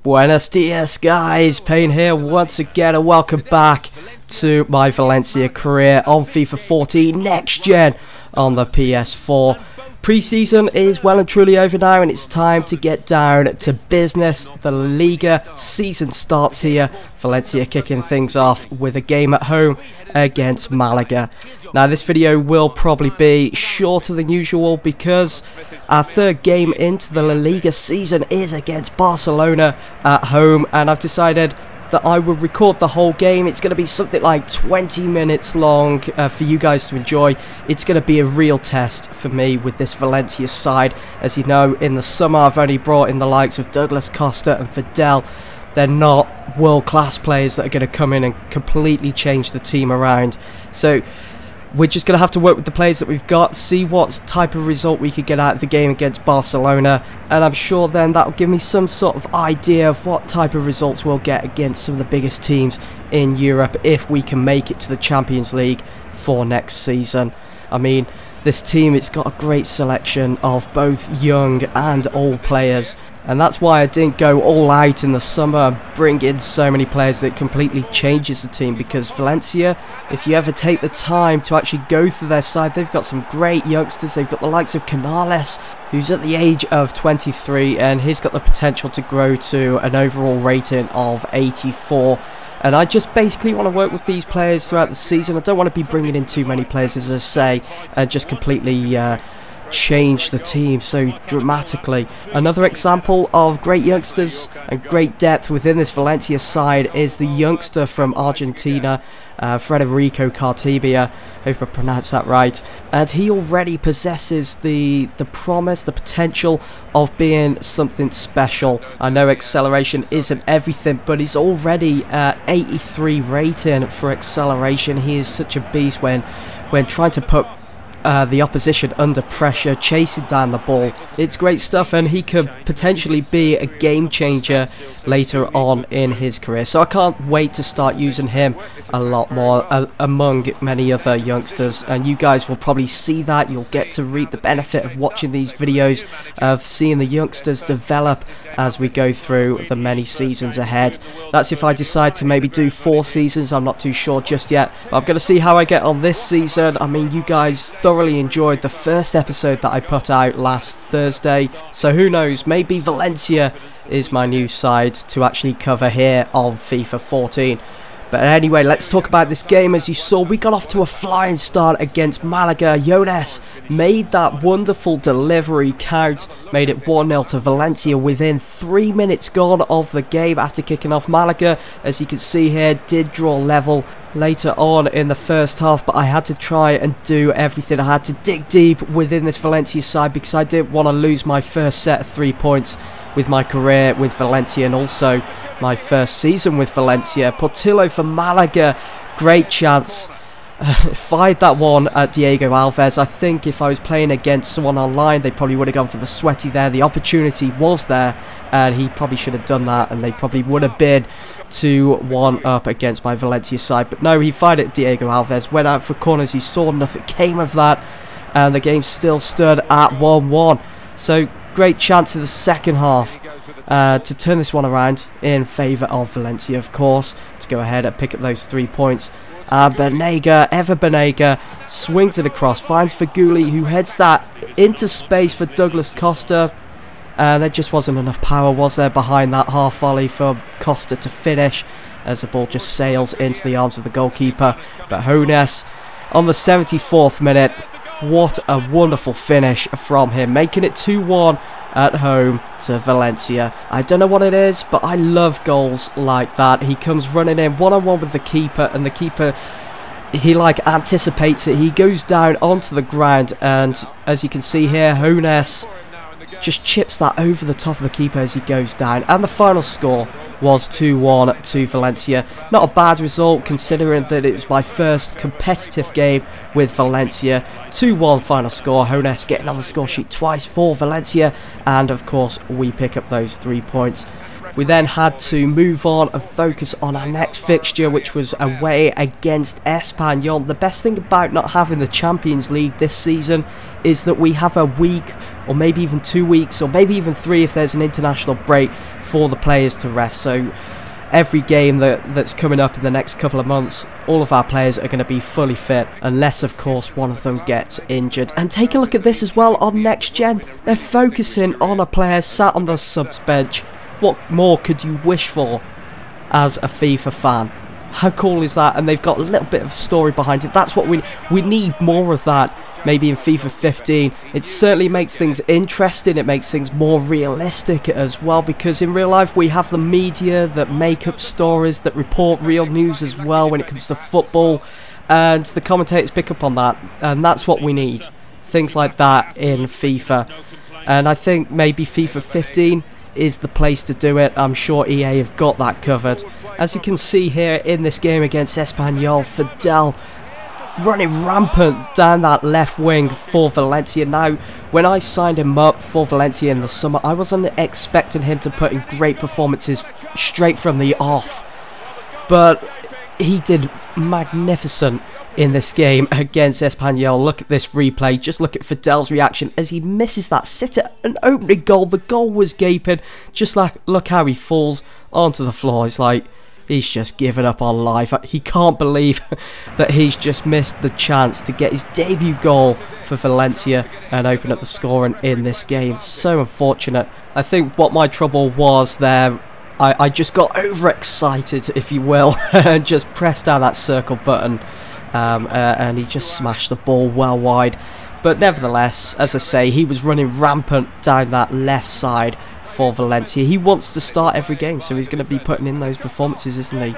Buenos dias guys, Payne here once again and welcome back to my Valencia career on FIFA 14 Next Gen on the PS4. Pre-season is well and truly over now and it's time to get down to business. The Liga season starts here. Valencia kicking things off with a game at home against Malaga. Now this video will probably be shorter than usual because our third game into the La Liga season is against Barcelona at home, and I've decided that I will record the whole game. It's going to be something like 20 minutes long for you guys to enjoy. It's going to be a real test for me with this Valencia side. As you know, in the summer I've only brought in the likes of Douglas Costa and Fidel. They're not world-class players that are going to come in and completely change the team around. So we're just going to have to work with the players that we've got, see what type of result we could get out of the game against Barcelona, and I'm sure then that'll give me some sort of idea of what type of results we'll get against some of the biggest teams in Europe if we can make it to the Champions League for next season. I mean, this team, it's got a great selection of both young and old players, and that's why I didn't go all out in the summer and bring in so many players that completely changes the team, because Valencia, if you ever take the time to actually go through their side, they've got some great youngsters. They've got the likes of Canales, who's at the age of 23 and he's got the potential to grow to an overall rating of 84. And I just basically want to work with these players throughout the season. I don't want to be bringing in too many players, as I say, and just completely change the team so dramatically. Another example of great youngsters and great depth within this Valencia side is the youngster from Argentina, Federico Cartibia. Hope I pronounced that right. And he already possesses the promise, the potential of being something special. I know acceleration isn't everything, but he's already 83 rating for acceleration. He is such a beast when trying to put the opposition under pressure, chasing down the ball. It's great stuff, and he could potentially be a game changer later on in his career. So I can't wait to start using him a lot more among many other youngsters, and you guys will probably see that. You'll get to reap the benefit of watching these videos, of seeing the youngsters develop as we go through the many seasons ahead. That's if I decide to maybe do 4 seasons. I'm not too sure just yet, but I'm going to see how I get on this season. I mean, you guys thoroughly enjoyed the first episode that I put out last Thursday, so who knows, maybe Valencia is my new side to actually cover here on FIFA 14. But anyway, let's talk about this game. As you saw, we got off to a flying start against Malaga. Jones made that wonderful delivery count, made it 1-0 to Valencia within 3 minutes gone of the game after kicking off. Malaga, as you can see here, did draw level later on in the first half, but I had to try and do everything. I had to dig deep within this Valencia side because I didn't want to lose my first set of 3 points with my career with Valencia, and also my first season with Valencia. Portillo for Malaga, great chance. Fired that one at Diego Alves. I think if I was playing against someone online, they probably would have gone for the sweaty there. The opportunity was there and he probably should have done that, and they probably would have been 2-1 up against my Valencia side. But no, he fired at Diego Alves, went out for corners. You saw nothing came of that, and the game still stood at 1-1. So great chance in the second half to turn this one around in favour of Valencia, of course, to go ahead and pick up those 3 points. Banega swings it across, finds Faguli, who heads that into space for Douglas Costa. There just wasn't enough power, was there, behind that half volley for Costa to finish, as the ball just sails into the arms of the goalkeeper. But Jones on the 74th minute, what a wonderful finish from him, making it 2-1 at home to Valencia. I don't know what it is, but I love goals like that. He comes running in one-on-one with the keeper, and the keeper, he like anticipates it. He goes down onto the ground, and as you can see here, Jones just chips that over the top of the keeper as he goes down. And the final score was 2-1 to Valencia. Not a bad result considering that it was my first competitive game with Valencia. 2-1 final score. Jones getting on the score sheet twice for Valencia, and of course we pick up those 3 points. We then had to move on and focus on our next fixture, which was away against Espanyol. The best thing about not having the Champions League this season is that we have a week, or maybe even 2 weeks, or maybe even 3 if there's an international break for the players to rest. So every game that's coming up in the next couple of months, all of our players are going to be fully fit, unless of course one of them gets injured. And take a look at this as well on Next Gen. They're focusing on a player sat on the subs bench. What more could you wish for as a FIFA fan? How cool is that? And they've got a little bit of story behind it. That's what we need more of that. Maybe in FIFA 15, it certainly makes things interesting, it makes things more realistic as well, because in real life we have the media that make up stories, that report real news as well when it comes to football, and the commentators pick up on that, and that's what we need. Things like that in FIFA, and I think maybe FIFA 15 is the place to do it. I'm sure EA have got that covered. As you can see here in this game against Espanyol, Fidel running rampant down that left wing for Valencia. Now, when I signed him up for Valencia in the summer, I wasn't expecting him to put in great performances straight from the off, but he did magnificent in this game against Espanyol. Look at this replay, just look at Fidel's reaction as he misses that sitter, an opening goal. The goal was gaping, just like, look how he falls onto the floor. It's like he's just given up on life. He can't believe that he's just missed the chance to get his debut goal for Valencia and open up the scoring in this game. So unfortunate. I think what my trouble was there, I just got overexcited, if you will, and just pressed down that circle button, and he just smashed the ball well wide. But nevertheless, as I say, he was running rampant down that left side for Valencia. He wants to start every game, so he's going to be putting in those performances, isn't he?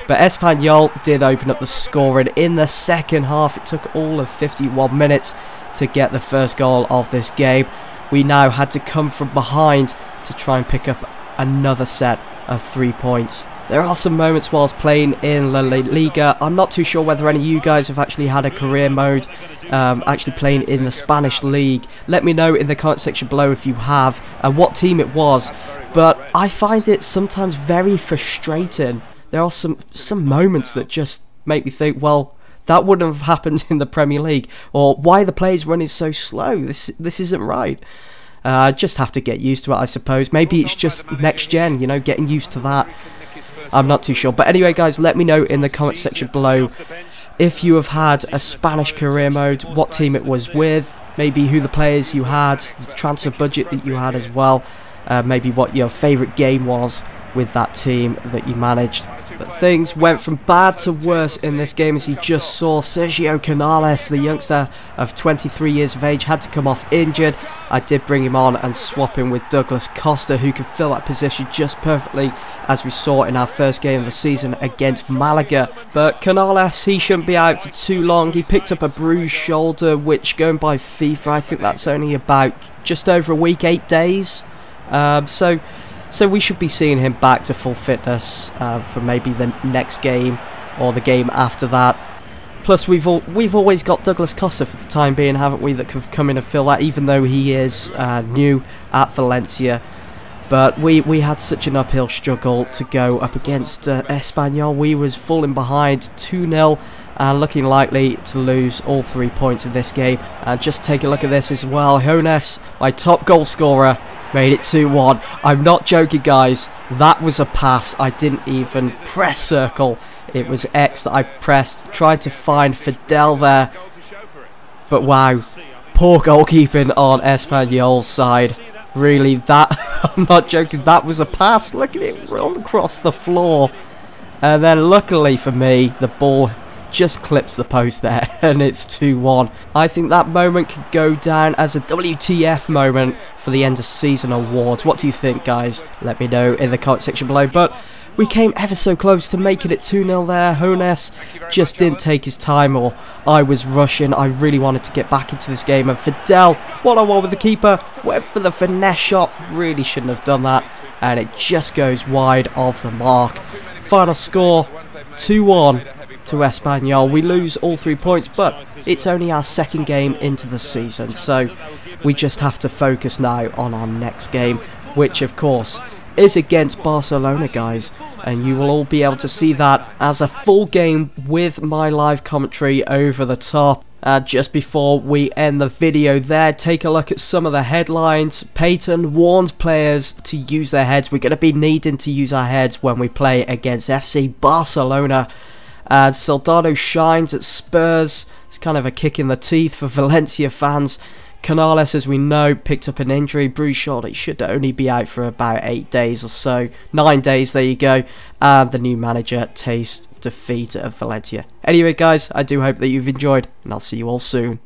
But Espanyol did open up the scoring in the second half. It took all of 51 minutes to get the first goal of this game. We now had to come from behind to try and pick up another set of 3 points. There are some moments whilst playing in La Liga. I'm not too sure whether any of you guys have actually had a career mode actually playing in the Spanish league. Let me know in the comment section below if you have and what team it was. But I find it sometimes very frustrating. There are some moments that just make me think, well, that wouldn't have happened in the Premier League, or why are the players running so slow? This isn't right. I just have to get used to it, I suppose. Maybe it's just next gen, you know, getting used to that. I'm not too sure. But anyway, guys, let me know in the comment section below if you have had a Spanish career mode, what team it was with, maybe who the players you had, the transfer budget that you had as well, maybe what your favourite game was with that team that you managed. But things went from bad to worse in this game, as you just saw. Sergio Canales, the youngster of 23 years of age, had to come off injured. I did bring him on and swap him with Douglas Costa, who could fill that position just perfectly, as we saw in our first game of the season against Malaga. But Canales, he shouldn't be out for too long. He picked up a bruised shoulder, which, going by FIFA, I think that's only about just over a week, 8 days. So we should be seeing him back to full fitness for maybe the next game or the game after that. Plus, we've always got Douglas Costa for the time being, haven't we, that could come in and fill that, even though he is new at Valencia. But we had such an uphill struggle to go up against Espanyol. We was falling behind 2-0 and looking likely to lose all 3 points in this game. And just take a look at this as well. Jonas, my top goal scorer, made it 2-1. I'm not joking, guys. That was a pass. I didn't even press circle. It was X that I pressed, tried to find Fidel there. But wow, poor goalkeeping on Espanyol's side. Really, that, I'm not joking, that was a pass. Look at it roll across the floor. And then luckily for me, the ball just clips the post there, and it's 2-1. I think that moment could go down as a WTF moment for the end of season awards. What do you think, guys? Let me know in the comment section below. But we came ever so close to making it 2-0 there. Jonas just didn't take his time, or I was rushing. I really wanted to get back into this game. And Fidel, one-on-one with the keeper, went for the finesse shot. Really shouldn't have done that, and it just goes wide of the mark. Final score, 2-1. to Espanyol. We lose all 3 points, but it's only our second game into the season, so we just have to focus now on our next game, which of course is against Barcelona, guys, and you will all be able to see that as a full game with my live commentary over the top. Just before we end the video there, take a look at some of the headlines. PAYTON warns players to use their heads. We're going to be needing to use our heads when we play against FC Barcelona. Soldado shines at Spurs. It's kind of a kick in the teeth for Valencia fans. Canales, as we know, picked up an injury, bruised shoulder. He should only be out for about 8 days or so. 9 days, there you go. And the new manager tastes defeat at Valencia. Anyway, guys, I do hope that you've enjoyed, and I'll see you all soon.